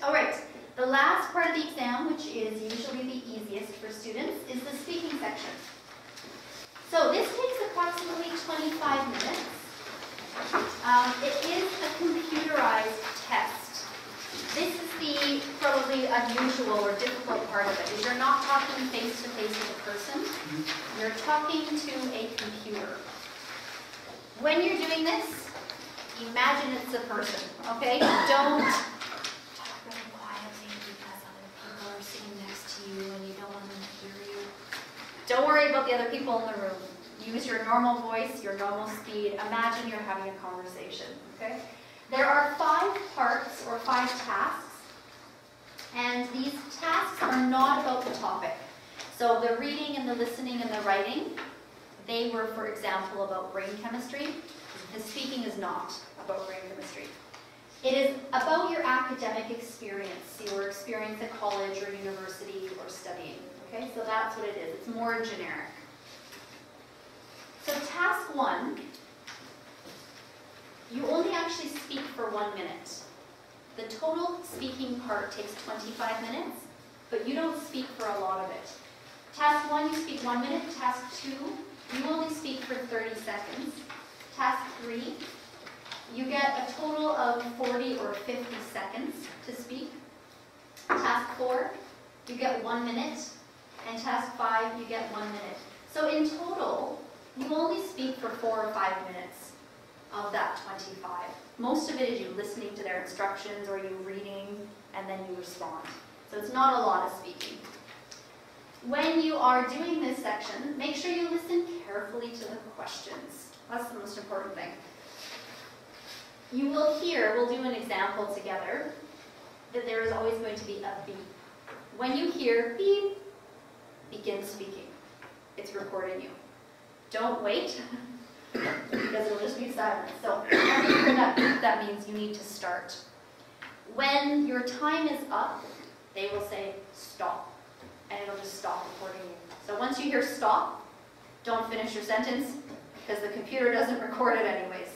Alright, the last part of the exam, which is usually the easiest for students, is the speaking section. So this takes approximately 25 minutes. It is a computerized test. This is the probably unusual or difficult part of it, is you're not talking face-to-face with a person, you're talking to a computer. When you're doing this, imagine it's a person, okay? Don't talk really quietly because other people are sitting next to you and you don't want them to hear you. Don't worry about the other people in the room. Use your normal voice, your normal speed. Imagine you're having a conversation, okay? There are 5 parts or 5 tasks, and these tasks are not about the topic. So the reading and the listening and the writing, they were, for example, about brain chemistry. The speaking is not about brain chemistry. It is about your academic experience, your experience at college or university or studying, okay? So that's what it is. It's more generic. So task 1, you only actually speak for 1 minute. The total speaking part takes 25 minutes, but you don't speak for a lot of it. Task 1, you speak 1 minute. Task 2, you only speak for 30 seconds. Task 3, you get a total of 40 or 50 seconds to speak. Task 4, you get 1 minute. And task 5, you get 1 minute. So in total, you only speak for 4 or 5 minutes of that 25. Most of it is you listening to their instructions or you reading and then you respond. So it's not a lot of speaking. When you are doing this section, make sure you listen carefully to the questions. That's the most important thing. You will hear, we'll do an example together, that there is always going to be a beep. When you hear beep, begin speaking. It's recording you. Don't wait, because it'll just be silent. So whenever you hear that beep, that means you need to start. When your time is up, they will say stop, and it'll just stop recording you. So once you hear stop, don't finish your sentence, because the computer doesn't record it anyways.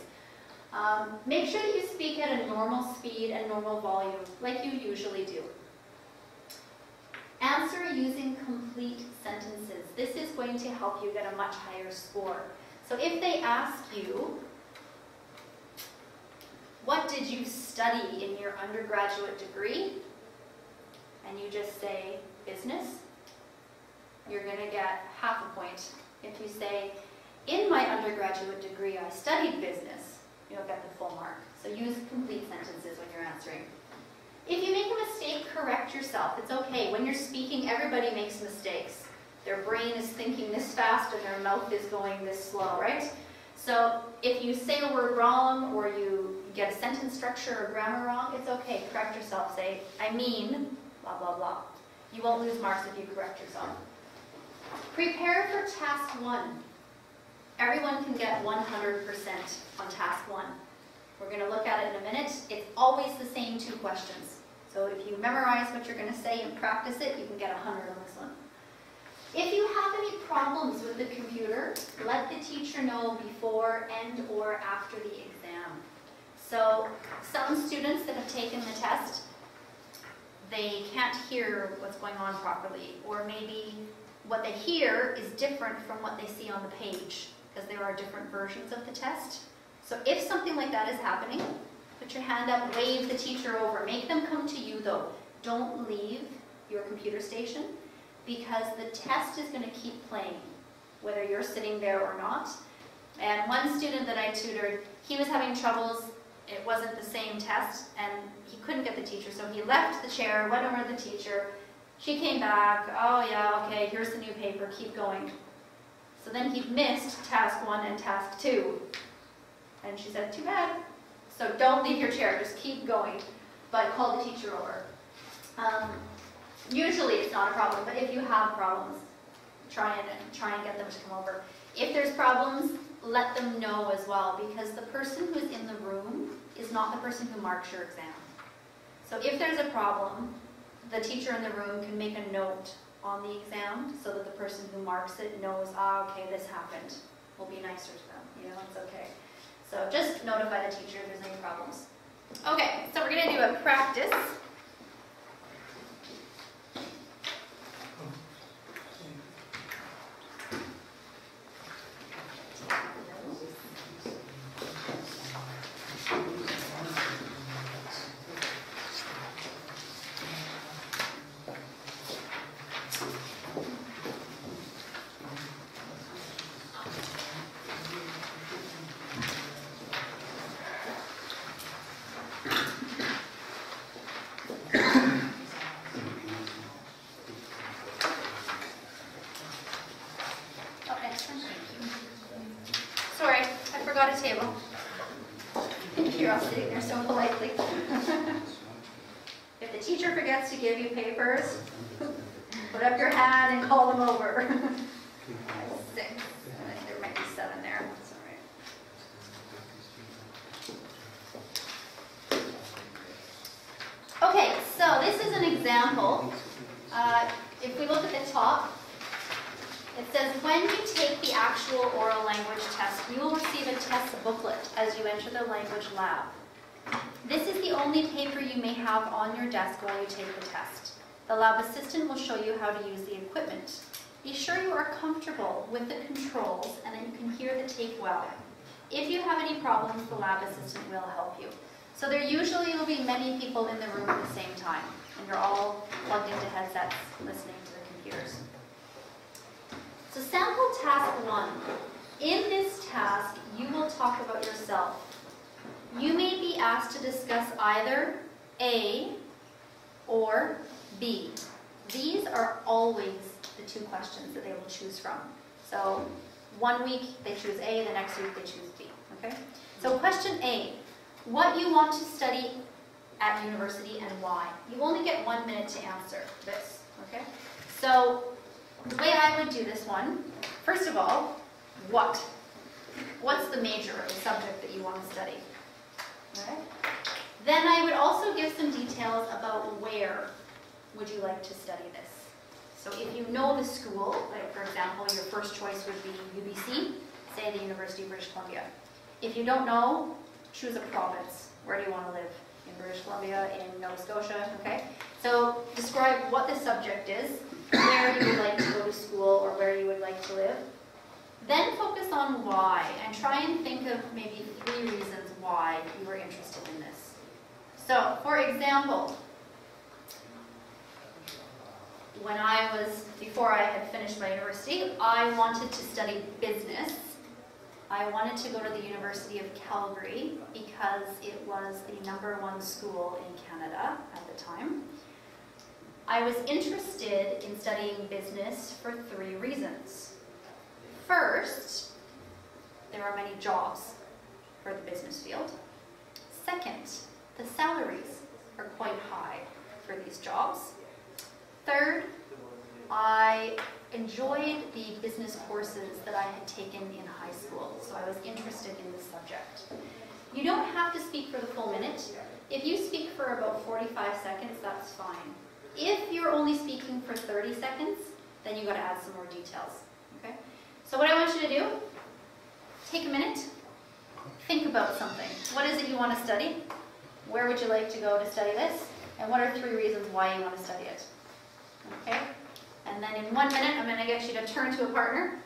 Make sure that you speak at a normal speed and normal volume, like you usually do. Answer using complete sentences. This is going to help you get a much higher score. So if they ask you, what did you study in your undergraduate degree? And you just say business, you're going to get half a point. If you say, in my undergraduate degree I studied business, you'll get the full mark. So use complete sentences when you're answering. If you make a mistake, correct yourself. It's okay. When you're speaking, everybody makes mistakes. Their brain is thinking this fast and their mouth is going this slow, right? So if you say a word wrong or you get a sentence structure or grammar wrong, it's okay. Correct yourself. Say, I mean, blah, blah, blah. You won't lose marks if you correct yourself. Prepare for task 1. Everyone can get 100% on task 1. We're going to look at it in a minute. It's always the same 2 questions. So if you memorize what you're going to say and practice it, you can get 100 on this one. If you have any problems with the computer, let the teacher know before and or after the exam. So some students that have taken the test, they can't hear what's going on properly, or maybe what they hear is different from what they see on the page, because there are different versions of the test. So if something like that is happening, put your hand up, wave the teacher over. Make them come to you though. Don't leave your computer station, because the test is going to keep playing, whether you're sitting there or not. And one student that I tutored, he was having troubles. It wasn't the same test, and he couldn't get the teacher, so he left the chair, went over to the teacher. She came back, oh yeah, okay, here's the new paper, keep going. So then he missed task 1 and task 2. And she said, too bad. So don't leave your chair, just keep going, but call the teacher over. Usually it's not a problem, but if you have problems, try and get them to come over. If there's problems, let them know as well, because the person who's in the room is not the person who marks your exam. So if there's a problem, the teacher in the room can make a note on the exam so that the person who marks it knows, ah, okay, this happened. We'll be nicer to them, you know, it's okay. So just notify the teacher if there's any problems. Okay, so we're going to do a practice. forgot a table. You're all sitting there so politely. If the teacher forgets to give you papers, put up your hand and call them over. 6. There might be 7 there. That's all right. Okay, so this is an example. If we look at the top, it says, when you take the actual oral language test, you will receive a test booklet as you enter the language lab. This is the only paper you may have on your desk while you take the test. The lab assistant will show you how to use the equipment. Be sure you are comfortable with the controls and that you can hear the tape well. If you have any problems, the lab assistant will help you. So there usually will be many people in the room at the same time, and you're all plugged into headsets listening to the computers. So sample task 1. In this task, you will talk about yourself. You may be asked to discuss either A or B. These are always the 2 questions that they will choose from. So one week they choose A, the next week they choose B. Okay? So question A, what you want to study at university and why? You only get 1 minute to answer this. Okay? So the way I would do this one, first of all, what? What's the major or the subject that you want to study? Right? Then I would also give some details about where would you like to study this. So if you know the school, like for example, your first choice would be UBC, say the University of British Columbia. If you don't know, choose a province. Where do you want to live? In British Columbia, in Nova Scotia, okay? So describe what the subject is, where you would like to go to school or where you would like to live. Then focus on why and try and think of maybe 3 reasons why you were interested in this. So, for example, before I had finished my university, I wanted to study business. I wanted to go to the University of Calgary because it was the #1 school in Canada at the time. I was interested in studying business for 3 reasons. First, there are many jobs for the business field. Second, the salaries are quite high for these jobs. Third, I enjoyed the business courses that I had taken in high school, so I was interested in this subject. You don't have to speak for the full minute. If you speak for about 45 seconds, that's fine. If you're only speaking for 30 seconds, then you've got to add some more details. Okay? So what I want you to do, take a minute, think about something. What is it you want to study? Where would you like to go to study this? And what are 3 reasons why you want to study it? Okay? And then in 1 minute, I'm going to get you to turn to a partner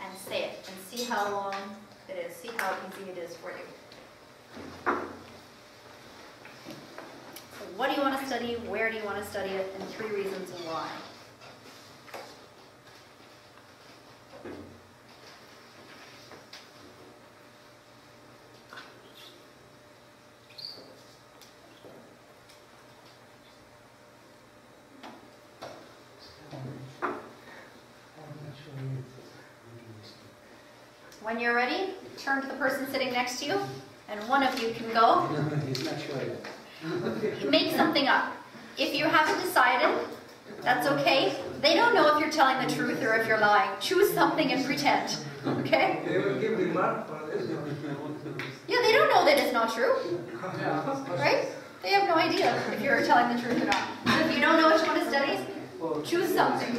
and say it and see how long it is. See how easy it is for you. So what do you want to study? Where do you want to study it? And 3 reasons why. When you're ready, turn to the person sitting next to you, and one of you can go. He's not sure yet. Make something up. If you haven't decided, that's okay. They don't know if you're telling the truth or if you're lying. Choose something and pretend. Okay? They will give the mark for this. Yeah, they don't know that it's not true. Right? They have no idea if you're telling the truth or not. So if you don't know what you want to study, choose something.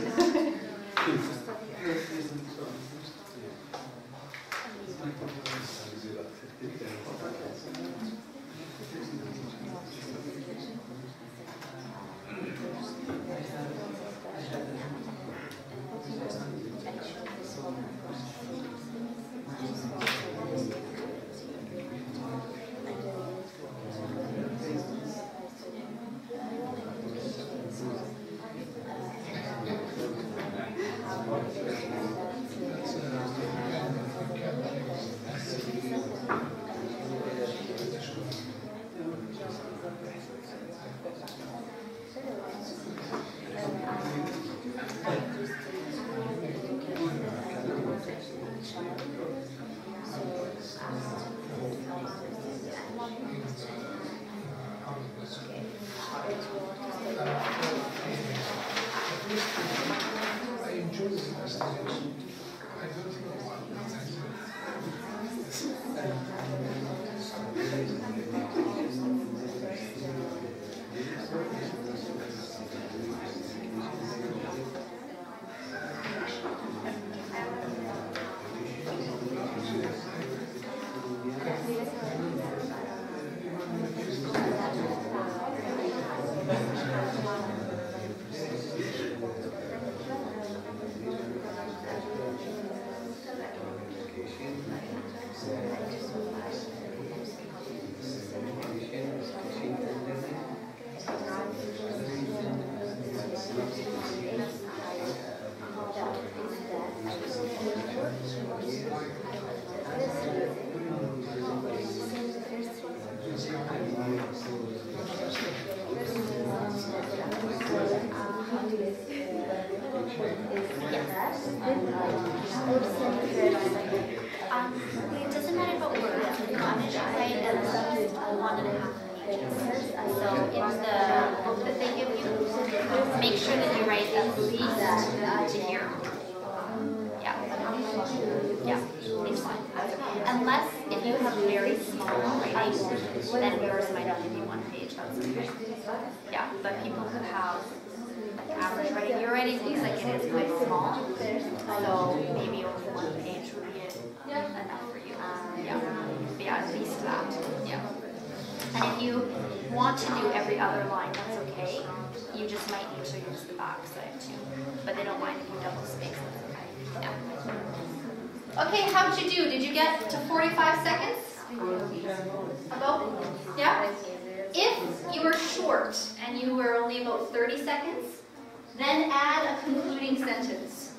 So in the book that they give you, make sure that you write at least to here. Yeah. Yeah, it's fine. Unless if you have very small writing, then yours might only be 1 page. That's okay. Yeah, but people who have like average writing, your writing looks like it is quite small, so maybe only 1 page would be enough for you. Yeah, but yeah, at least that. Yeah. And if you want to do every other line, that's okay. You just might need to use the back side too. But they don't mind if you double space, that's okay. Yeah. Okay, how'd you do? Did you get to 45 seconds? About? Yeah? If you were short and you were only about 30 seconds, then add a concluding sentence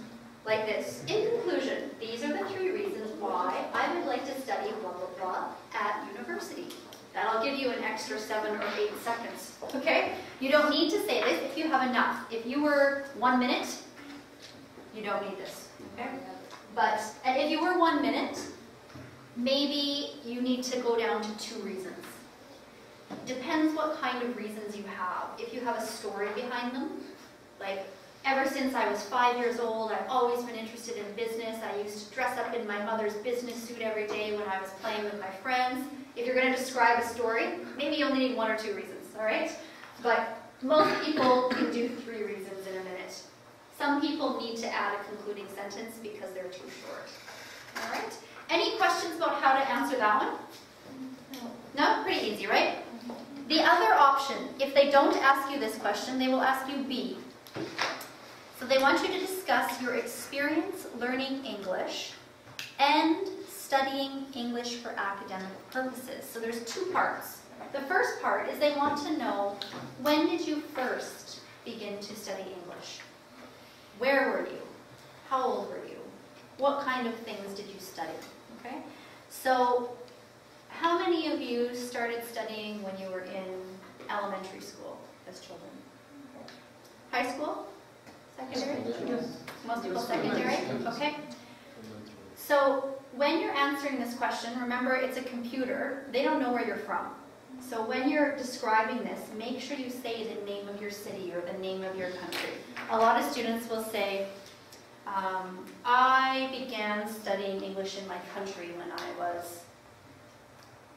like this. In conclusion, these are the 3 reasons why I would like to study blah, blah, blah at university. That'll give you an extra 7 or 8 seconds, okay? You don't need to say this if you have enough. If you were 1 minute, you don't need this, okay? And if you were 1 minute, maybe you need to go down to 2 reasons. Depends what kind of reasons you have. If you have a story behind them, like ever since I was 5 years old, I've always been interested in business. I used to dress up in my mother's business suit every day when I was playing with my friends. If you're going to describe a story, maybe you only need 1 or 2 reasons, all right? But most people can do 3 reasons in a minute. Some people need to add a concluding sentence because they're too short. All right? Any questions about how to answer that one? No? Pretty easy, right? The other option, if they don't ask you this question, they will ask you B. So they want you to discuss your experience learning English and studying English for academic purposes. So there's 2 parts. The first part is they want to know, when did you first begin to study English? Where were you? How old were you? What kind of things did you study? Okay? So how many of you started studying when you were in elementary school as children? High school? Secondary? Most people secondary? Okay. So when you're answering this question, remember it's a computer. They don't know where you're from. So when you're describing this, make sure you say the name of your city or the name of your country. A lot of students will say, I began studying English in my country when I was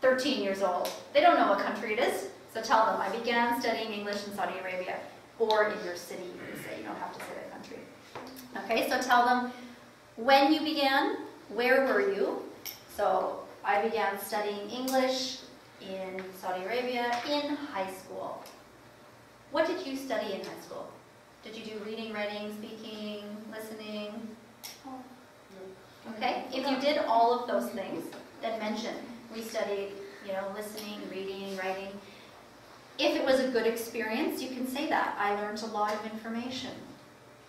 13 years old. They don't know what country it is, so tell them, I began studying English in Saudi Arabia, or in your city, you can say, you don't have to say the country. Okay, so tell them when you began, where were you? So I began studying English in Saudi Arabia in high school. What did you study in high school? Did you do reading, writing, speaking, listening? Okay, if you did all of those things, then mention. We studied, listening, reading, writing. If it was a good experience, you can say that. I learned a lot of information.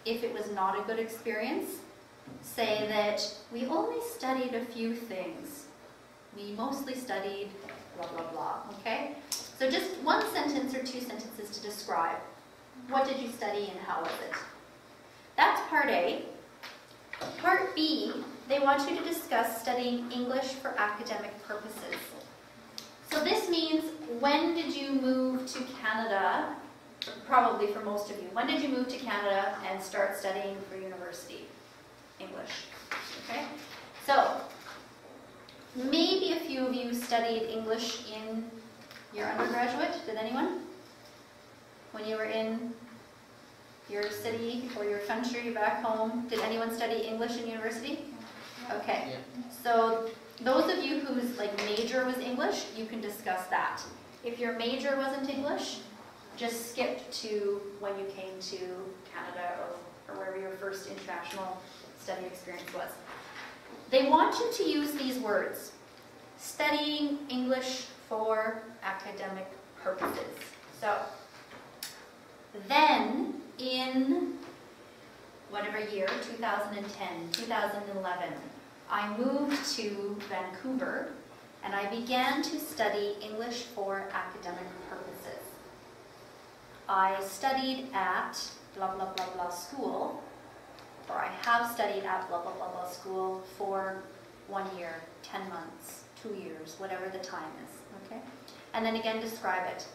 If it was not a good experience, say that we only studied a few things. We mostly studied blah, blah, blah, okay? So just 1 sentence or 2 sentences to describe. What did you study and how was it? That's part A. Part B, they want you to discuss studying English for academic purposes. So this means, when did you move to Canada? Probably for most of you. When did you move to Canada and start studying for university English? Okay? So, maybe a few of you studied English in your undergraduate. Did anyone? When you were in your city or your country back home, did anyone study English in university? Okay. So those of you whose major was English, you can discuss that. If your major wasn't English, just skip to when you came to Canada or wherever your first international study experience was. They want you to use these words. Studying English for academic purposes. So, then in whatever year, 2010, 2011, I moved to Vancouver and I began to study English for academic purposes. I studied at blah, blah, blah, blah school, or I have studied at blah, blah, blah, blah school for 1 year, 10 months, 2 years, whatever the time is, okay? And then again, describe it.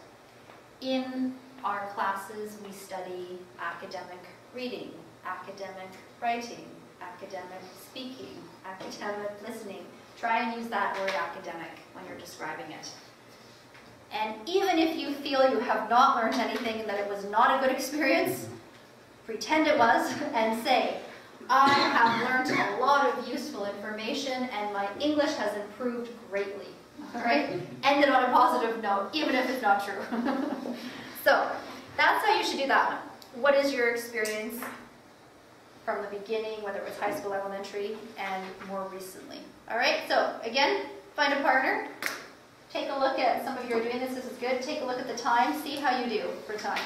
In our classes, we study academic reading, academic writing, academic speaking, academic listening. Try and use that word academic when you're describing it. And even if you feel you have not learned anything and that it was not a good experience, pretend it was and say, I have learned a lot of useful information and my English has improved greatly. All right? End it on a positive note, even if it's not true. So that's how you should do that one. What is your experience from the beginning, whether it was high school, elementary, and more recently? All right, so again, find a partner. Take a look at, some of you are doing this, this is good. Take a look at the time, see how you do for time.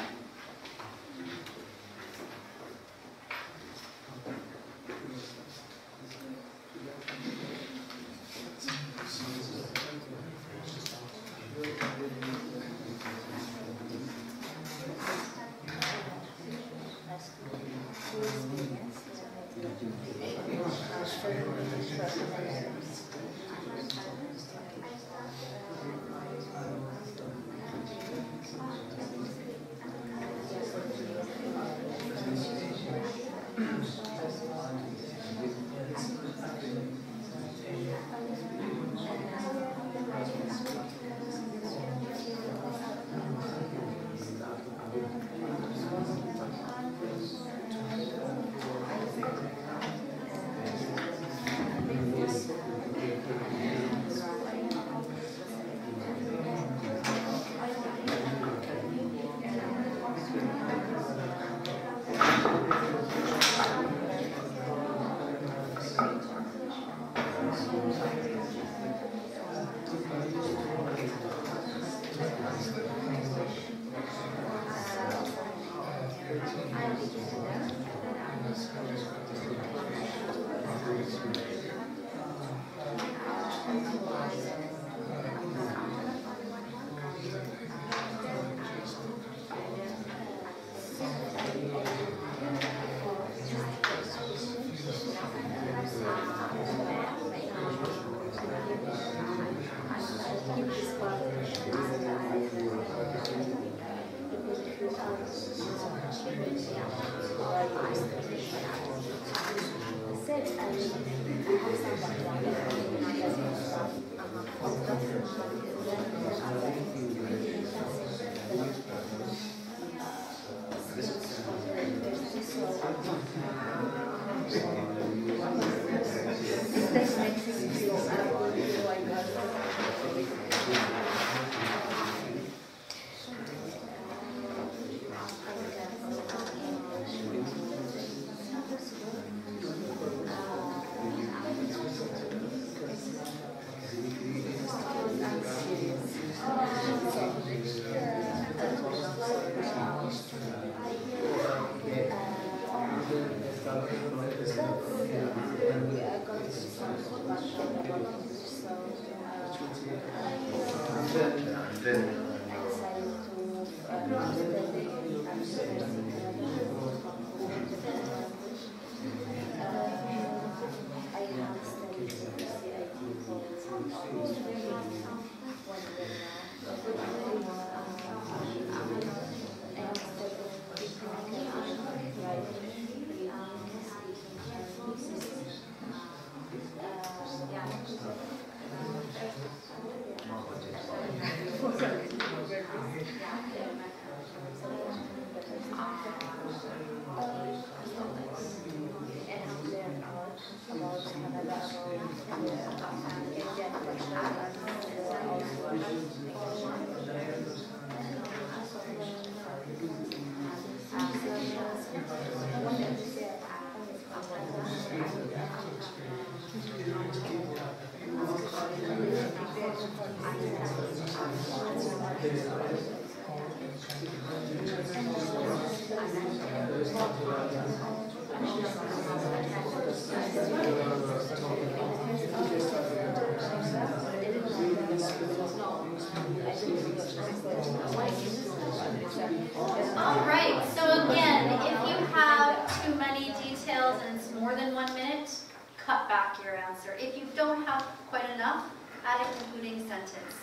All right, so again, if you have too many details and it's more than 1 minute, cut back your answer. If you don't have quite enough, add a concluding sentence.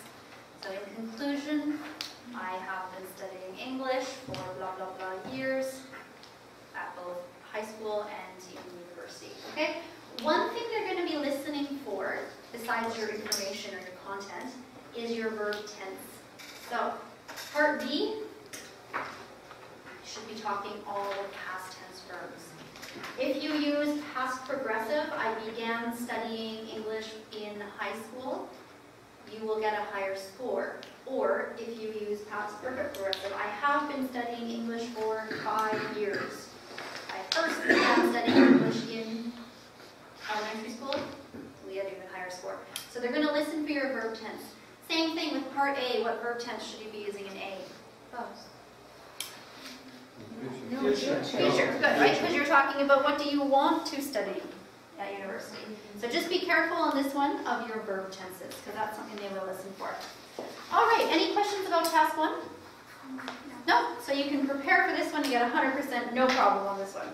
So in conclusion, I have been studying English for blah, blah, blah years at both high school and in university. Okay? One thing they're going to be listening for, besides your information or your content, is your verb tense. So, part B, you should be talking all past tense verbs. If you use past progressive, I began studying English in high school, you will get a higher score. Or if you use past perfect progressive, I have been studying English for 5 years. I first began studying English in elementary school, we had an even higher score. So they're going to listen for your verb tense. Same thing with part A, what verb tense should you be using in A? Future. Future, good, right? Because you're talking about what do you want to study at university. So just be careful on this one of your verb tenses, because that's something they will listen for. All right, any questions about task 1? No? So you can prepare for this one to get 100%, no problem on this one.